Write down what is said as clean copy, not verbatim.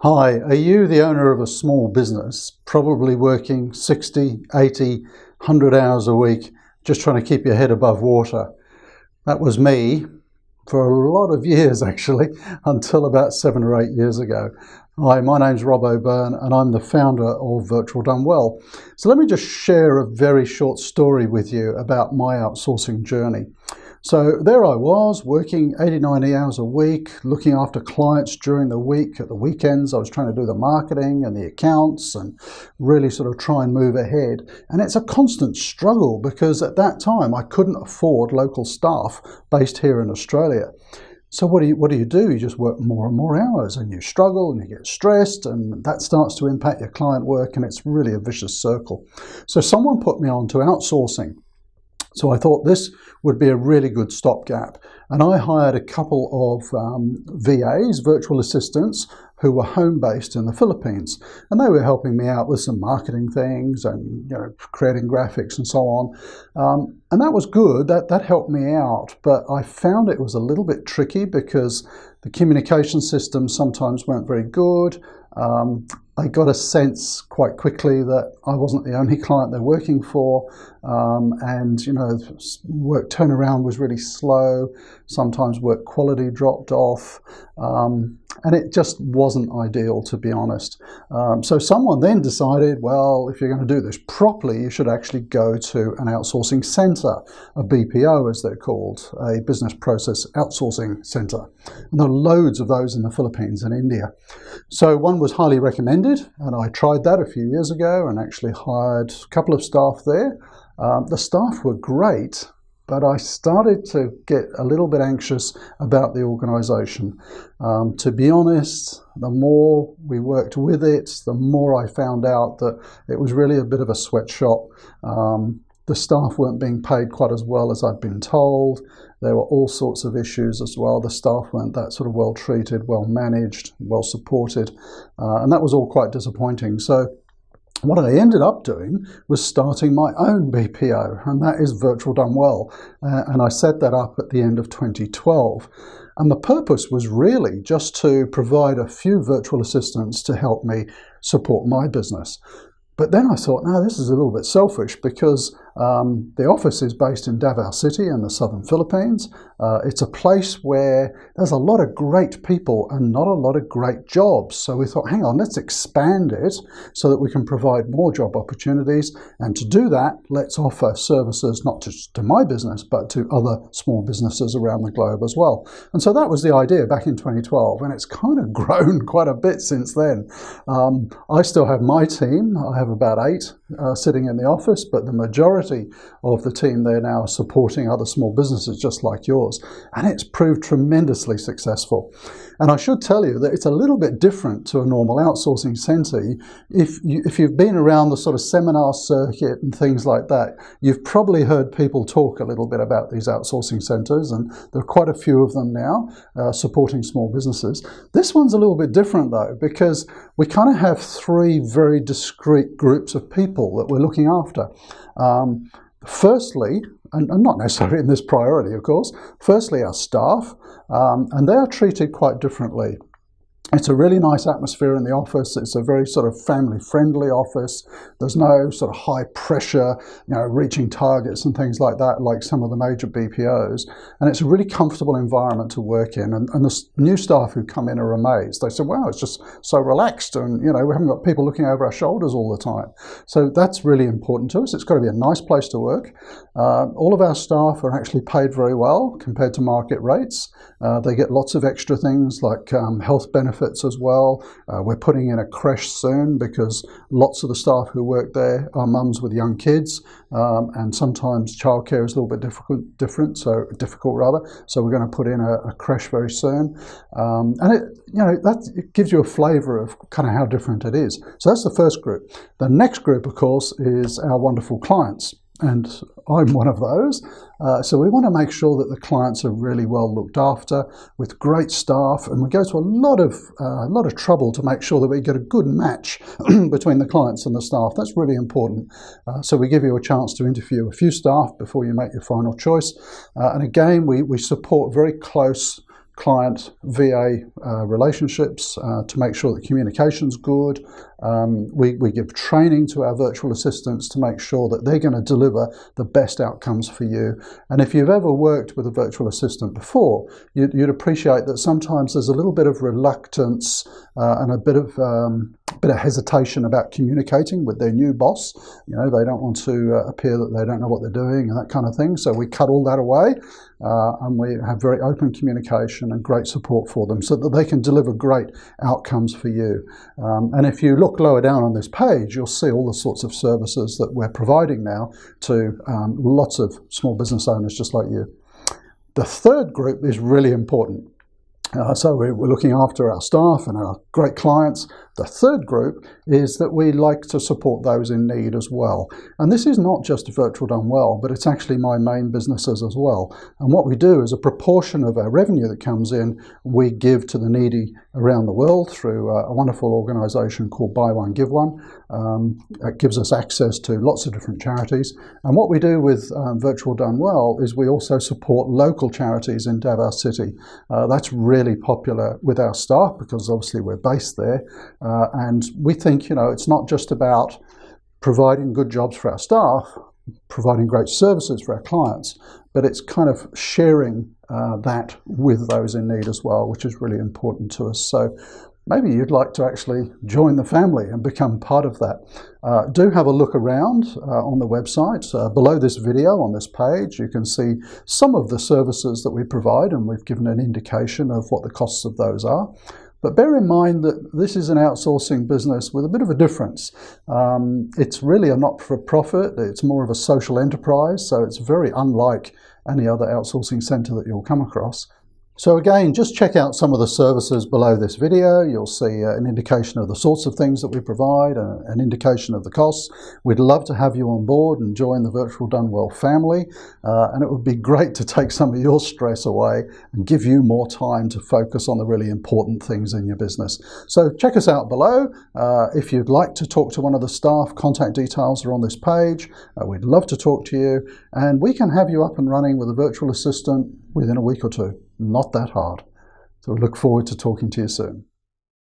Hi, are you the owner of a small business, probably working 60, 80, 100 hours a week, just trying to keep your head above water? That was me for a lot of years, actually, until about 7 or 8 years ago. Hi, my name's Rob O'Byrne and I'm the founder of Virtual Done Well. So let me just share a very short story with you about my outsourcing journey. So there I was, working 80, 90 hours a week, looking after clients during the week. At the weekends, I was trying to do the marketing and the accounts and really sort of try and move ahead. And it's a constant struggle because at that time, I couldn't afford local staff based here in Australia. So what do you do? You just work more and more hours and you struggle and you get stressed, and that starts to impact your client work, and it's really a vicious circle. So someone put me on to outsourcing. So I thought this would be a really good stopgap. And I hired a couple of VAs, virtual assistants, who were home-based in the Philippines. And they were helping me out with some marketing things and creating graphics and so on. And that was good, that helped me out. But I found it was a little bit tricky because the communication systems sometimes weren't very good. I got a sense quite quickly that I wasn't the only client they're working for, and work turnaround was really slow. Sometimes work quality dropped off, and it just wasn't ideal, to be honest. So someone then decided, well, if you're going to do this properly, you should actually go to an outsourcing centre, a BPO as they're called, a business process outsourcing centre. And there are loads of those in the Philippines and India. So one was highly recommended, and I tried that a few years ago and actually hired a couple of staff there. The staff were great, but I started to get a little bit anxious about the organisation. To be honest, the more we worked with it, the more I found out that it was really a bit of a sweatshop. The staff weren't being paid quite as well as I'd been told. There were all sorts of issues as well. The staff weren't that sort of well treated, well managed, well supported, and that was all quite disappointing. So what I ended up doing was starting my own BPO, and that is Virtual Done Well. And I set that up at the end of 2012. And the purpose was really just to provide a few virtual assistants to help me support my business. But then I thought, no, this is a little bit selfish because the office is based in Davao City in the southern Philippines. It's a place where there's a lot of great people and not a lot of great jobs. So we thought, hang on, let's expand it so that we can provide more job opportunities. And to do that, let's offer services not just to my business, but to other small businesses around the globe as well. And so that was the idea back in 2012. And it's kind of grown quite a bit since then. I still have my team. I have about 8 sitting in the office, but the majority of the team there now are supporting other small businesses just like yours, and it's proved tremendously successful. And I should tell you that it's a little bit different to a normal outsourcing centre. If you've been around the sort of seminar circuit and things like that, you've probably heard people talk a little bit about these outsourcing centres, and there are quite a few of them now supporting small businesses. This one's a little bit different though, because we kind of have 3 very discrete groups of people that we're looking after. Firstly, and not necessarily in this priority, of course, firstly our staff, and they are treated quite differently. It's a really nice atmosphere in the office. It's a very sort of family-friendly office. There's no sort of high pressure, reaching targets and things like that, like some of the major BPOs. And it's a really comfortable environment to work in. And the new staff who come in are amazed. They say, wow, it's just so relaxed. And, we haven't got people looking over our shoulders all the time. So that's really important to us. It's got to be a nice place to work. All of our staff are actually paid very well compared to market rates. They get lots of extra things like health benefits as well. We're putting in a creche soon because lots of the staff who work there are mums with young kids, and sometimes childcare is a little bit difficult. So we're going to put in a creche very soon, and it gives you a flavour of kind of how different it is. So that's the first group. The next group, of course, is our wonderful clients. And I'm one of those. So we want to make sure that the clients are really well looked after with great staff, and we go to a lot of trouble to make sure that we get a good match between the clients and the staff. That's really important. So we give you a chance to interview a few staff before you make your final choice. And again, we support very close client VA relationships to make sure that communication's good. We give training to our virtual assistants to make sure that they're going to deliver the best outcomes for you. And if you've ever worked with a virtual assistant before, you'd appreciate that sometimes there's a little bit of reluctance and a bit of hesitation about communicating with their new boss. You know, they don't want to appear that they don't know what they're doing and that kind of thing. So we cut all that away and we have very open communication and great support for them so that they can deliver great outcomes for you. And if you look lower down on this page, you'll see all the sorts of services that we're providing now to lots of small business owners just like you. The third group is really important. So we're looking after our staff and our great clients. The third group is that we like to support those in need as well. And this is not just Virtual Done Well, but it's actually my main businesses as well. And what we do is a proportion of our revenue that comes in, we give to the needy around the world through a wonderful organisation called Buy One, Give One. It gives us access to lots of different charities. And what we do with Virtual Done Well is we also support local charities in Davao City. That's really popular with our staff because obviously we're based there. And we think, you know, it's not just about providing good jobs for our staff, providing great services for our clients, but it's kind of sharing that with those in need as well, which is really important to us. So maybe you'd like to actually join the family and become part of that. Do have a look around on the website. Below this video on this page, you can see some of the services that we provide, and we've given an indication of what the costs of those are. But bear in mind that this is an outsourcing business with a bit of a difference. It's really a not-for-profit, it's more of a social enterprise, so it's very unlike any other outsourcing centre that you'll come across. So again, just check out some of the services below this video. You'll see an indication of the sorts of things that we provide, an indication of the costs. We'd love to have you on board and join the Virtual Done Well family. And it would be great to take some of your stress away and give you more time to focus on the really important things in your business. So check us out below. If you'd like to talk to one of the staff, contact details are on this page. We'd love to talk to you, and we can have you up and running with a virtual assistant within a week or two. Not that hard. So we look forward to talking to you soon.